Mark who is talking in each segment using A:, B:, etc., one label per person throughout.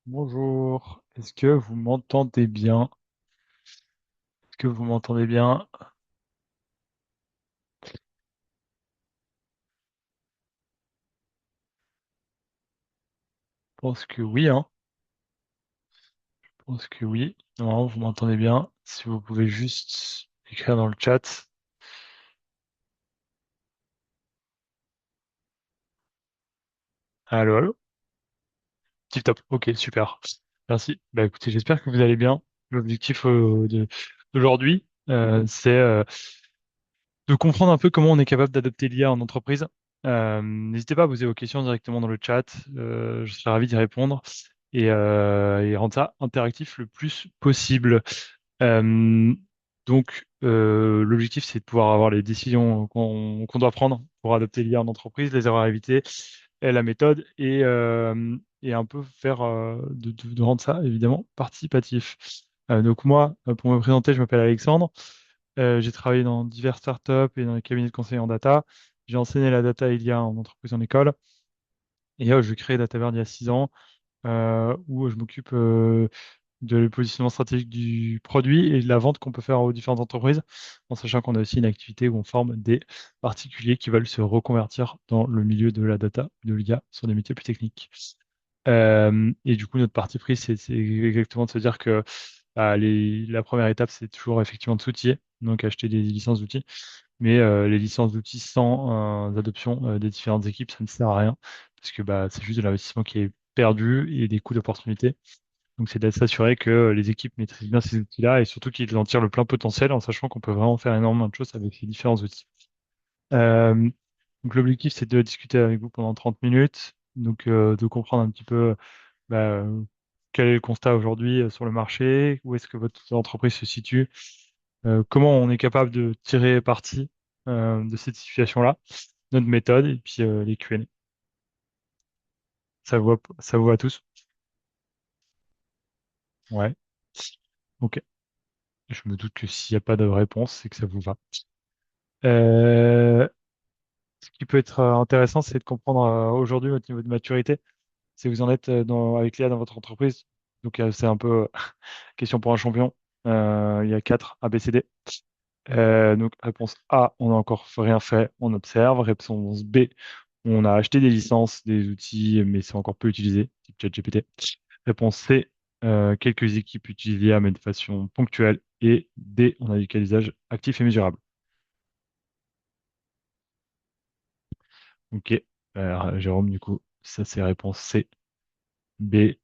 A: Bonjour, est-ce que vous m'entendez bien? Est-ce que vous m'entendez bien? Je pense que oui, hein. Je pense que oui. Non, vous m'entendez bien. Si vous pouvez juste écrire dans le chat. Allô, allô? Tip top. Ok, super. Merci. Bah écoutez, j'espère que vous allez bien. L'objectif d'aujourd'hui, c'est de comprendre un peu comment on est capable d'adopter l'IA en entreprise. N'hésitez pas à poser vos questions directement dans le chat. Je serai ravi d'y répondre et rendre ça interactif le plus possible. Euh, l'objectif, c'est de pouvoir avoir les décisions qu'on doit prendre pour adopter l'IA en entreprise, les erreurs à éviter, et la méthode, et un peu faire de rendre ça, évidemment, participatif. Donc moi, pour me présenter, je m'appelle Alexandre. J'ai travaillé dans diverses startups et dans les cabinets de conseil en data. J'ai enseigné la data et l'IA en entreprise en école. Et je crée DataVerd il y a 6 ans, où je m'occupe de le positionnement stratégique du produit et de la vente qu'on peut faire aux différentes entreprises, en sachant qu'on a aussi une activité où on forme des particuliers qui veulent se reconvertir dans le milieu de la data, de l'IA, sur des métiers plus techniques. Et du coup, notre parti pris, c'est exactement de se dire que la première étape, c'est toujours effectivement de s'outiller, donc acheter des licences d'outils. Mais les licences d'outils sans adoption des différentes équipes, ça ne sert à rien, parce que c'est juste de l'investissement qui est perdu et des coûts d'opportunité. Donc, c'est de s'assurer que les équipes maîtrisent bien ces outils-là et surtout qu'ils en tirent le plein potentiel en sachant qu'on peut vraiment faire énormément de choses avec ces différents outils. Euh, donc, l'objectif, c'est de discuter avec vous pendant 30 minutes, donc de comprendre un petit peu quel est le constat aujourd'hui sur le marché, où est-ce que votre entreprise se situe, comment on est capable de tirer parti de cette situation-là, notre méthode et puis les Q&A. Ça vous va à tous? Ouais, ok. Je me doute que s'il n'y a pas de réponse, c'est que ça vous va. Euh, Ce qui peut être intéressant, c'est de comprendre aujourd'hui votre niveau de maturité, si vous en êtes avec l'IA dans votre entreprise. Donc, c'est un peu question pour un champion. Il y a 4 ABCD. Donc, réponse A, on n'a encore rien fait, on observe. Réponse B, on a acheté des licences, des outils, mais c'est encore peu utilisé, type ChatGPT. Réponse C, quelques équipes utilisent l'IA, mais de façon ponctuelle. Et D, on a du cas d'usage actif et mesurable. Ok. Jérôme, du coup, ça c'est réponse C. B,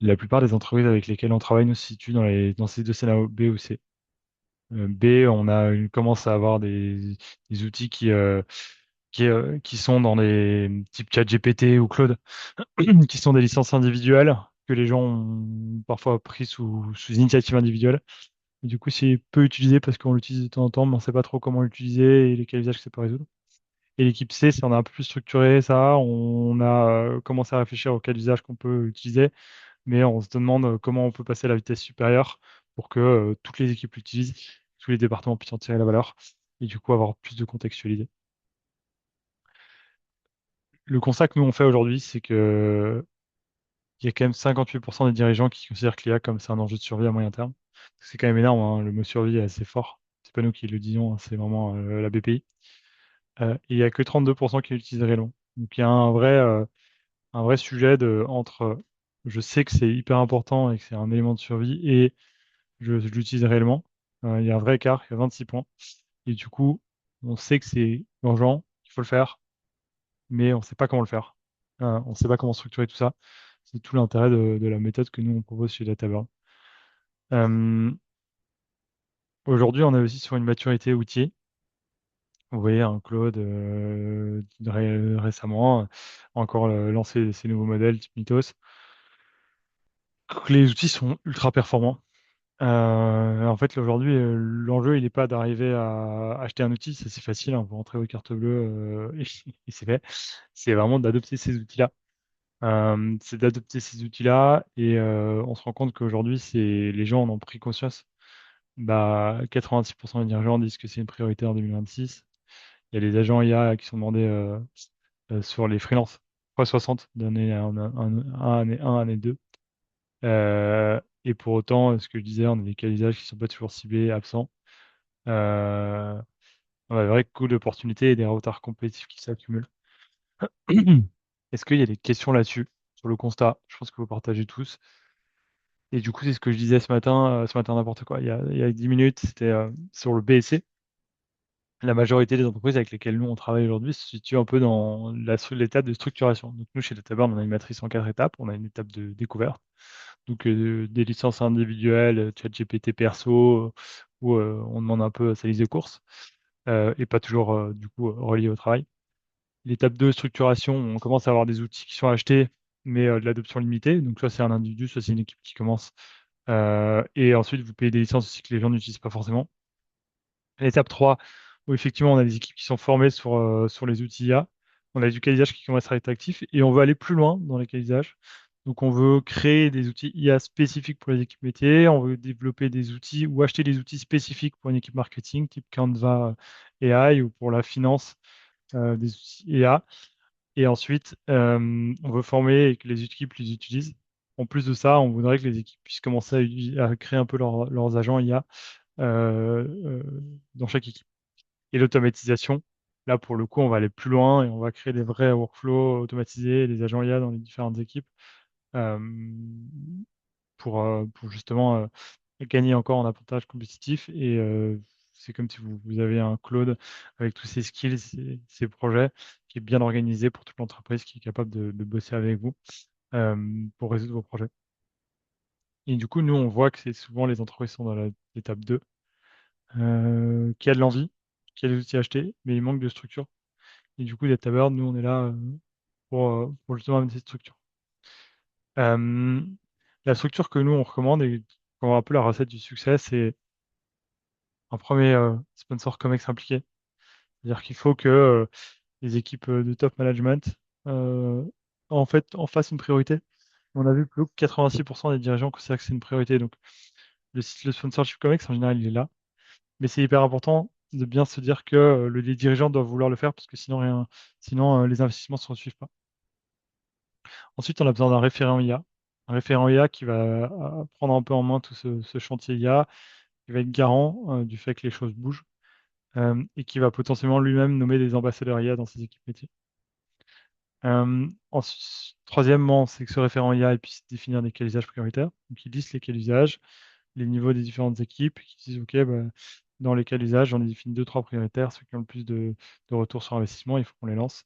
A: la plupart des entreprises avec lesquelles on travaille nous se situent dans ces deux scénarios B ou C. B, commence à avoir des outils qui sont dans les types ChatGPT ou Claude, qui sont des licences individuelles que les gens ont parfois pris sous initiative individuelle. Et du coup, c'est peu utilisé parce qu'on l'utilise de temps en temps, mais on ne sait pas trop comment l'utiliser et les cas d'usage que ça peut résoudre. Et l'équipe C, c'est on a un peu plus structuré ça, on a commencé à réfléchir aux cas d'usage qu'on peut utiliser, mais on se demande comment on peut passer à la vitesse supérieure pour que toutes les équipes l'utilisent, tous les départements puissent en tirer la valeur et du coup avoir plus de contextualisé. Le constat que nous on fait aujourd'hui, c'est que il y a quand même 58% des dirigeants qui considèrent que l'IA comme c'est un enjeu de survie à moyen terme. C'est quand même énorme, hein, le mot survie est assez fort. C'est pas nous qui le disons, hein, c'est vraiment la BPI. Et il y a que 32% qui l'utilisent réellement. Donc il y a un vrai sujet entre je sais que c'est hyper important et que c'est un élément de survie et je l'utilise réellement. Il y a un vrai écart, il y a 26 points. Et du coup, on sait que c'est urgent, il faut le faire, mais on ne sait pas comment le faire. On ne sait pas comment structurer tout ça. C'est tout l'intérêt de la méthode que nous on propose chez DataBurn. Euh, Aujourd'hui, on est aussi sur une maturité outil. Vous voyez, un Claude récemment encore lancé ces nouveaux modèles type Mythos. Les outils sont ultra performants. En fait, aujourd'hui, l'enjeu, il n'est pas d'arriver à acheter un outil, ça c'est facile, hein, vous rentrez vos cartes bleues et c'est fait. C'est vraiment d'adopter ces outils-là. C'est d'adopter ces outils-là et on se rend compte qu'aujourd'hui, les gens en ont pris conscience. 86% des dirigeants disent que c'est une priorité en 2026 Il y a les agents IA qui sont demandés sur les freelances. 360 d'année année 2. Et pour autant, ce que je disais, on a des cas d'usage qui sont pas toujours ciblés, absents. Euh, on a des vrais coûts d'opportunité et des retards compétitifs qui s'accumulent. Est-ce qu'il y a des questions là-dessus, sur le constat? Je pense que vous partagez tous. Et du coup, c'est ce que je disais ce matin n'importe quoi. Il y a 10 minutes, c'était sur le BSC. La majorité des entreprises avec lesquelles nous on travaille aujourd'hui se situent un peu dans l'étape de structuration. Donc nous, chez DataBurn, on a une matrice en 4 étapes. On a une étape de découverte, donc des licences individuelles, ChatGPT perso, où on demande un peu sa liste de courses, et pas toujours du coup relié au travail. L'étape 2, structuration, on commence à avoir des outils qui sont achetés, mais de l'adoption limitée. Donc soit c'est un individu, soit c'est une équipe qui commence. Et ensuite, vous payez des licences aussi que les gens n'utilisent pas forcément. L'étape 3, où effectivement on a des équipes qui sont formées sur les outils IA. On a du qualisage qui commence à être actif et on veut aller plus loin dans les qualisages. Donc on veut créer des outils IA spécifiques pour les équipes métiers, on veut développer des outils ou acheter des outils spécifiques pour une équipe marketing, type Canva AI ou pour la finance, des outils IA. Et ensuite, on veut former et que les équipes les utilisent. En plus de ça, on voudrait que les équipes puissent commencer à créer un peu leurs agents IA dans chaque équipe. Et l'automatisation, là, pour le coup, on va aller plus loin et on va créer des vrais workflows automatisés, des agents IA dans les différentes équipes euh, pour justement gagner encore en avantage compétitif. Et c'est comme si vous avez un cloud avec tous ces skills, ces projets, qui est bien organisé pour toute l'entreprise, qui est capable de bosser avec vous pour résoudre vos projets. Et du coup, nous, on voit que c'est souvent les entreprises sont dans l'étape 2, qui a de l'envie, qui a des outils achetés, mais il manque de structure. Et du coup, DataBird, nous, on est là pour justement amener cette structure. Euh, la structure que nous, on recommande et qu'on voit un peu la recette du succès, c'est un premier sponsor COMEX impliqué. C'est-à-dire qu'il faut que les équipes de top management euh, en fait en fassent une priorité. On a vu que 86% des dirigeants considèrent que c'est une priorité. Donc le sponsorship COMEX, en général, il est là. Mais c'est hyper important de bien se dire que les dirigeants doivent vouloir le faire parce que sinon les investissements ne se suivent pas. Ensuite, on a besoin d'un référent IA. Un référent IA qui va prendre un peu en main tout ce chantier IA, qui va être garant du fait que les choses bougent et qui va potentiellement lui-même nommer des ambassadeurs IA dans ses équipes métiers. Troisièmement, c'est que ce référent IA il puisse définir des cas d'usage prioritaires. Donc, il liste les cas d'usage, les niveaux des différentes équipes, qui disent, OK, bah, dans les cas d'usage, j'en ai défini deux, trois prioritaires, ceux qui ont le plus de retour sur investissement, il faut qu'on les lance.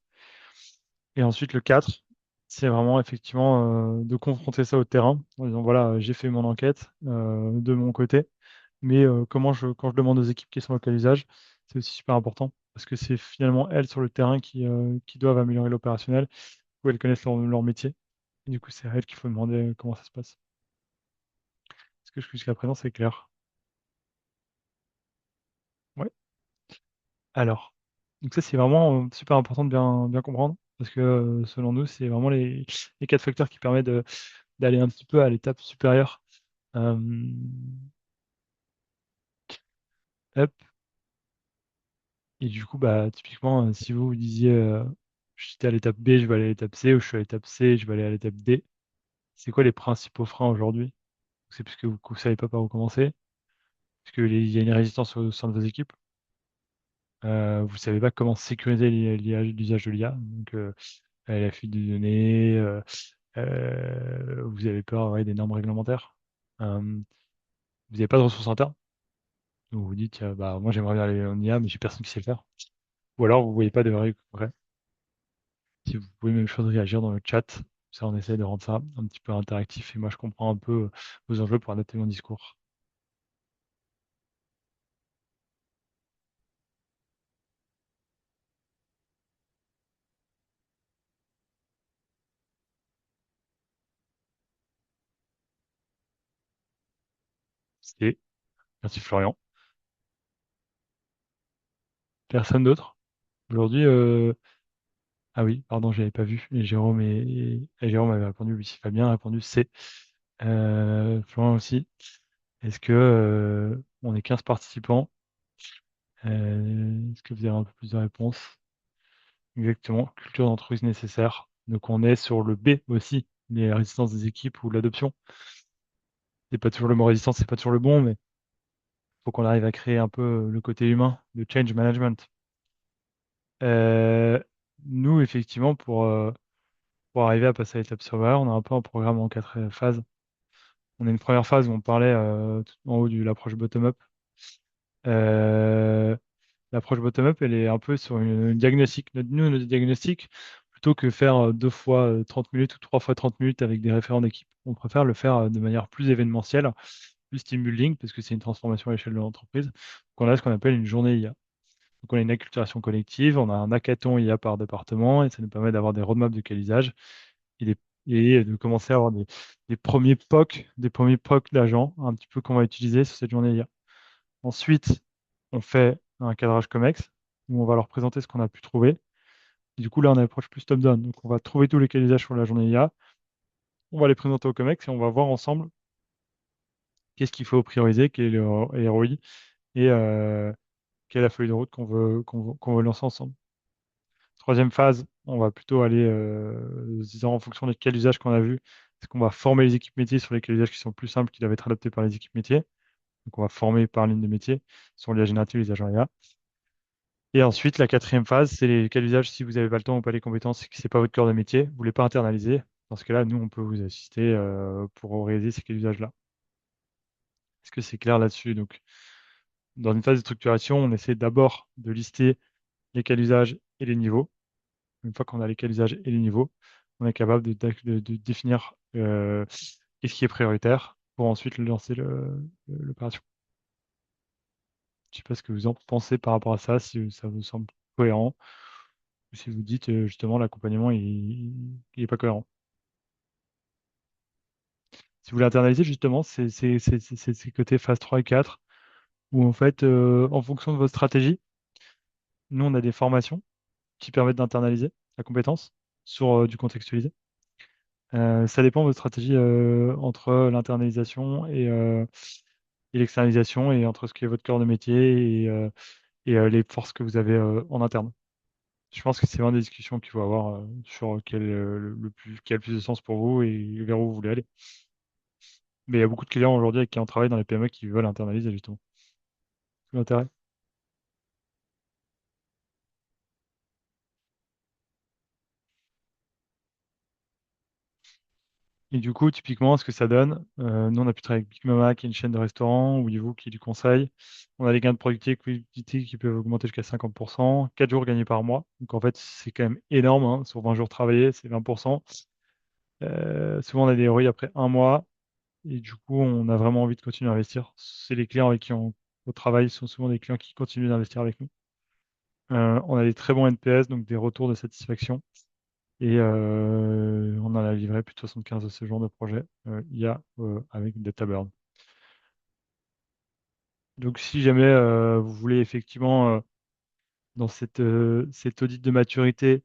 A: Et ensuite, le 4, c'est vraiment effectivement de confronter ça au terrain, en disant, voilà, j'ai fait mon enquête de mon côté, mais quand je demande aux équipes qui sont au cas d'usage, c'est aussi super important, parce que c'est finalement elles sur le terrain qui doivent améliorer l'opérationnel, où elles connaissent leur métier. Et du coup, c'est à elles qu'il faut demander comment ça se passe. Est-ce que jusqu'à présent, c'est clair? Ouais. Alors, donc ça, c'est vraiment super important de bien comprendre, parce que selon nous, c'est vraiment les quatre facteurs qui permettent d'aller un petit peu à l'étape supérieure. Euh, hop. Et du coup, bah, typiquement, si vous vous disiez, j'étais à l'étape B, je vais aller à l'étape C, ou je suis à l'étape C, je vais aller à l'étape D, c'est quoi les principaux freins aujourd'hui? C'est parce que vous ne savez pas par où commencer, parce qu'il y a une résistance au sein de vos équipes, vous ne savez pas comment sécuriser l'usage de l'IA, donc la fuite de données, vous avez peur ouais, des normes réglementaires, vous n'avez pas de ressources internes, donc vous vous dites, bah, moi j'aimerais bien aller en IA, mais j'ai personne qui sait le faire. Ou alors vous ne voyez pas de vrai progrès. Si vous pouvez même chose réagir dans le chat, ça on essaie de rendre ça un petit peu interactif et moi je comprends un peu vos enjeux pour adapter mon discours. C'était, merci Florian. Personne d'autre? Aujourd'hui, ah oui, pardon, j'avais pas vu. Et Jérôme avait répondu oui. Fabien a répondu C. Florian aussi. Est-ce que on est 15 participants? Est-ce que vous avez un peu plus de réponses? Exactement, culture d'entreprise nécessaire. Donc on est sur le B aussi, les résistances des équipes ou l'adoption. C'est pas toujours le mot résistance, c'est pas toujours le bon, mais faut qu'on arrive à créer un peu le côté humain, le change management. Euh, Nous, effectivement, pour arriver à passer à l'étape supérieure, on a un peu un programme en quatre phases. On a une première phase où on parlait tout en haut de l'approche bottom-up. Euh, L'approche bottom-up, elle est un peu sur une diagnostic. Nous, notre diagnostic, plutôt que faire deux fois 30 minutes ou trois fois 30 minutes avec des référents d'équipe, on préfère le faire de manière plus événementielle, plus team building, parce que c'est une transformation à l'échelle de l'entreprise. Donc, on a ce qu'on appelle une journée IA. Donc, on a une acculturation collective, on a un hackathon IA par département, et ça nous permet d'avoir des roadmaps de quel usage et, et de commencer à avoir des premiers POC d'agents, un petit peu qu'on va utiliser sur cette journée IA. Ensuite, on fait un cadrage COMEX où on va leur présenter ce qu'on a pu trouver. Et du coup, là, on approche plus top-down. Donc, on va trouver tous les cas d'usage sur la journée IA, on va les présenter au COMEX et on va voir ensemble qu'est-ce qu'il faut prioriser, quel est le ROI et quelle est la feuille de route qu'on veut lancer ensemble. Troisième phase, on va plutôt aller se disant en fonction des cas d'usage qu'on a vu, est-ce qu'on va former les équipes métiers sur les cas d'usage qui sont plus simples, qui doivent être adaptés par les équipes métiers. Donc, on va former par ligne de métier sur l'IA générative et les agents IA. Et ensuite, la quatrième phase, c'est les cas d'usage. Si vous n'avez pas le temps ou pas les compétences, et que ce n'est pas votre cœur de métier, vous ne voulez pas internaliser. Dans ce cas-là, nous, on peut vous assister pour réaliser ces cas d'usage-là. Est-ce que c'est clair là-dessus? Donc, dans une phase de structuration, on essaie d'abord de lister les cas d'usage et les niveaux. Une fois qu'on a les cas d'usage et les niveaux, on est capable de définir qu'est-ce qui est prioritaire pour ensuite lancer l'opération. Je ne sais pas ce que vous en pensez par rapport à ça, si ça vous semble cohérent, ou si vous dites justement l'accompagnement il est pas cohérent. Si vous voulez internaliser justement, c'est côté phase 3 et 4, où en fait, en fonction de votre stratégie, nous on a des formations qui permettent d'internaliser la compétence sur du contextualisé. Ça dépend de votre stratégie entre l'internalisation et l'externalisation et entre ce qui est votre cœur de métier et les forces que vous avez en interne. Je pense que c'est vraiment des discussions qu'il faut avoir sur quel, qui a le plus de sens pour vous et vers où vous voulez aller. Mais il y a beaucoup de clients aujourd'hui avec qui on travaille dans les PME qui veulent internaliser justement. Tout l'intérêt. Et du coup, typiquement, ce que ça donne, nous, on a pu travailler avec Big Mama, qui est une chaîne de restaurants, ou Yivu, qui est du conseil. On a des gains de productivité qui peuvent augmenter jusqu'à 50%, 4 jours gagnés par mois. Donc, en fait, c'est quand même énorme, hein. Sur 20 jours travaillés, c'est 20%. Souvent, on a des ROI après un mois. Et du coup, on a vraiment envie de continuer à investir. C'est les clients avec qui on travaille sont souvent des clients qui continuent d'investir avec nous. On a des très bons NPS, donc des retours de satisfaction. Et on en a livré plus de 75 de ce genre de projet IA avec DataBurn. Donc si jamais vous voulez effectivement, dans cet audit de maturité,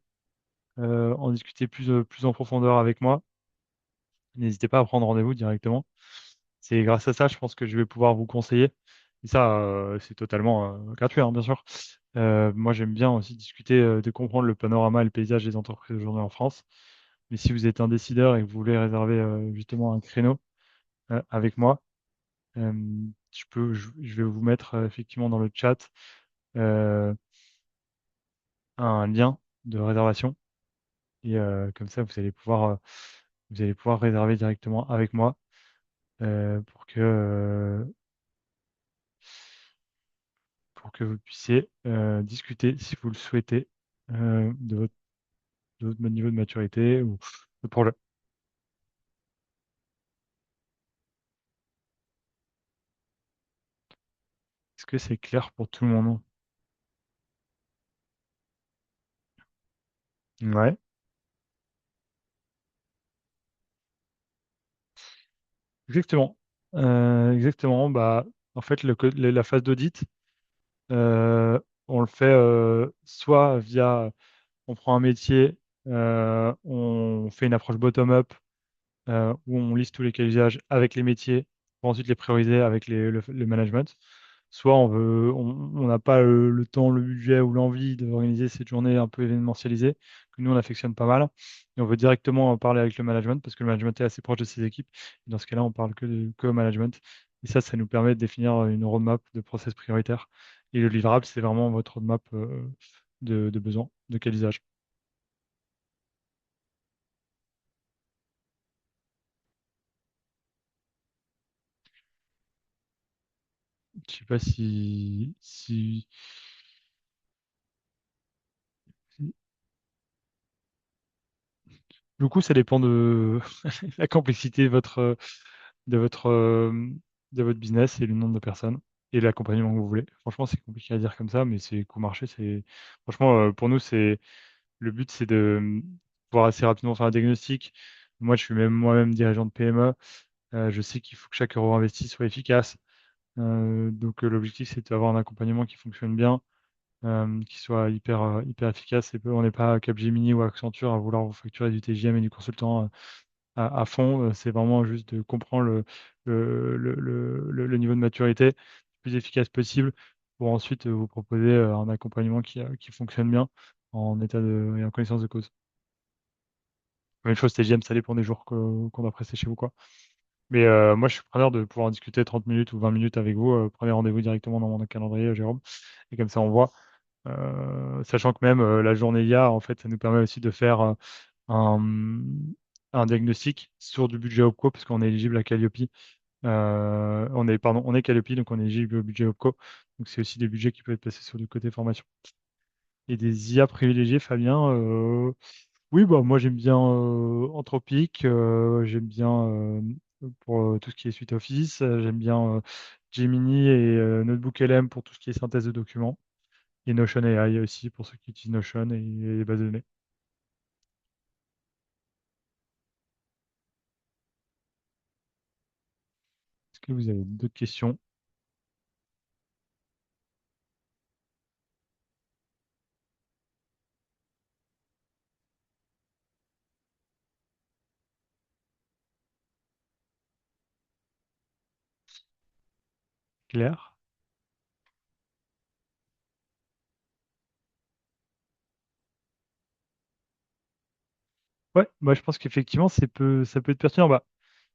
A: en discuter plus en profondeur avec moi, n'hésitez pas à prendre rendez-vous directement. C'est grâce à ça, je pense que je vais pouvoir vous conseiller. Et ça, c'est totalement gratuit, hein, bien sûr. Moi, j'aime bien aussi discuter, de comprendre le panorama et le paysage des entreprises aujourd'hui en France. Mais si vous êtes un décideur et que vous voulez réserver justement un créneau avec moi, euh, je vais vous mettre effectivement dans le chat euh, un lien de réservation. Et comme ça, vous allez pouvoir réserver directement avec moi euh, pour que, euh, pour que vous puissiez discuter, si vous le souhaitez, de votre niveau de maturité ou de projet. Est-ce que c'est clair pour tout le monde? Ouais, exactement. Exactement. Bah, en fait, la phase d'audit, euh, on le fait soit via, on prend un métier, on fait une approche bottom-up où on liste tous les cas d'usage avec les métiers pour ensuite les prioriser avec le management. soit on n'a pas le temps, le budget ou l'envie d'organiser cette journée un peu événementialisée, que nous on affectionne pas mal, et on veut directement en parler avec le management, parce que le management est assez proche de ses équipes. Et dans ce cas-là, on parle que au management. Et ça nous permet de définir une roadmap de process prioritaire. Et le livrable, c'est vraiment votre roadmap de besoin, de quel usage. Je sais pas du coup, ça dépend de la complexité de de votre business et le nombre de personnes et l'accompagnement que vous voulez. Franchement, c'est compliqué à dire comme ça, mais c'est coût marché. Franchement, pour nous, le but, c'est de pouvoir assez rapidement faire un diagnostic. Moi, je suis même moi-même dirigeant de PME. Je sais qu'il faut que chaque euro investi soit efficace. Donc, l'objectif, c'est d'avoir un accompagnement qui fonctionne bien, qui soit hyper efficace. On n'est pas Capgemini ou Accenture à vouloir vous facturer du TGM et du consultant à fond. C'est vraiment juste de comprendre le niveau de maturité le plus efficace possible pour ensuite vous proposer un accompagnement qui fonctionne bien en état et en connaissance de cause. Même chose, TGM, ça dépend des jours qu'on a pressé chez vous, quoi. Mais moi, je suis preneur de pouvoir en discuter 30 minutes ou 20 minutes avec vous. Prenez rendez-vous directement dans mon calendrier, Jérôme. Et comme ça, on voit. Sachant que même la journée IA, en fait, ça nous permet aussi de faire un, un diagnostic sur du budget OPCO, parce qu'on est éligible à Calliope. On est Calliope, donc on est éligible au budget OPCO. Donc c'est aussi des budgets qui peuvent être placés sur du côté formation. Et des IA privilégiés, Fabien, oui, bah, moi j'aime bien Anthropic, j'aime bien pour tout ce qui est suite Office, j'aime bien Gemini et Notebook LM pour tout ce qui est synthèse de documents, et Notion AI aussi pour ceux qui utilisent Notion et les bases de données. Est-ce que vous avez d'autres questions? Claire? Ouais, moi je pense qu'effectivement ça peut être pertinent. Bah,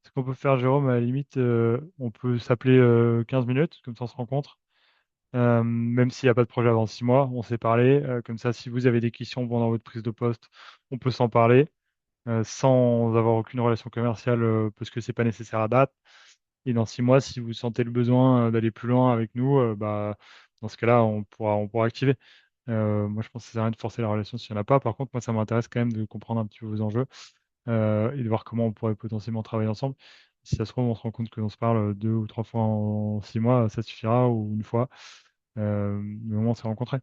A: ce qu'on peut faire, Jérôme, à la limite, on peut s'appeler 15 minutes, comme ça on se rencontre. Même s'il n'y a pas de projet avant 6 mois, on s'est parlé. Comme ça, si vous avez des questions pendant votre prise de poste, on peut s'en parler sans avoir aucune relation commerciale parce que c'est pas nécessaire à date. Et dans 6 mois, si vous sentez le besoin d'aller plus loin avec nous, bah, dans ce cas-là, on pourra activer. Moi, je pense que ça sert à rien de forcer la relation s'il n'y en a pas. Par contre, moi, ça m'intéresse quand même de comprendre un petit peu vos enjeux et de voir comment on pourrait potentiellement travailler ensemble. Si ça se trouve, on se rend compte que l'on se parle 2 ou 3 fois en 6 mois, ça suffira, ou une fois. Mais au moins, on s'est rencontrés.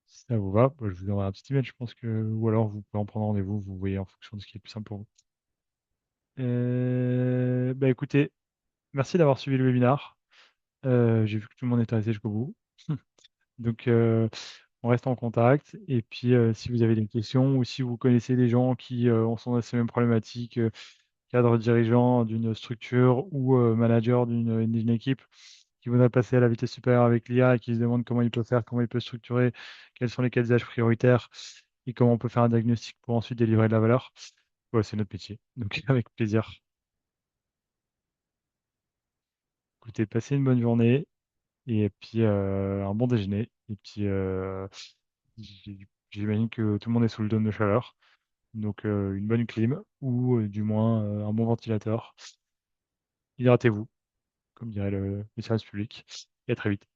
A: Si ça vous va, bah, je vous enverrai un petit email, je pense que, ou alors vous pouvez en prendre rendez-vous, vous voyez en fonction de ce qui est le plus simple pour vous. Bah écoutez, merci d'avoir suivi le webinaire. J'ai vu que tout le monde était resté jusqu'au bout. Donc, on reste en contact. Et puis, si vous avez des questions ou si vous connaissez des gens qui sont dans ces mêmes problématiques, cadre dirigeant d'une structure ou manager d'une équipe qui voudrait passer à la vitesse supérieure avec l'IA et qui se demande comment il peut faire, comment il peut structurer, quels sont les cas d'usage prioritaires et comment on peut faire un diagnostic pour ensuite délivrer de la valeur. Ouais, c'est notre métier. Donc, avec plaisir. Écoutez, passez une bonne journée et puis un bon déjeuner. Et puis, j'imagine que tout le monde est sous le dôme de chaleur. Donc, une bonne clim ou du moins un bon ventilateur. Hydratez-vous, comme dirait le service public. Et à très vite.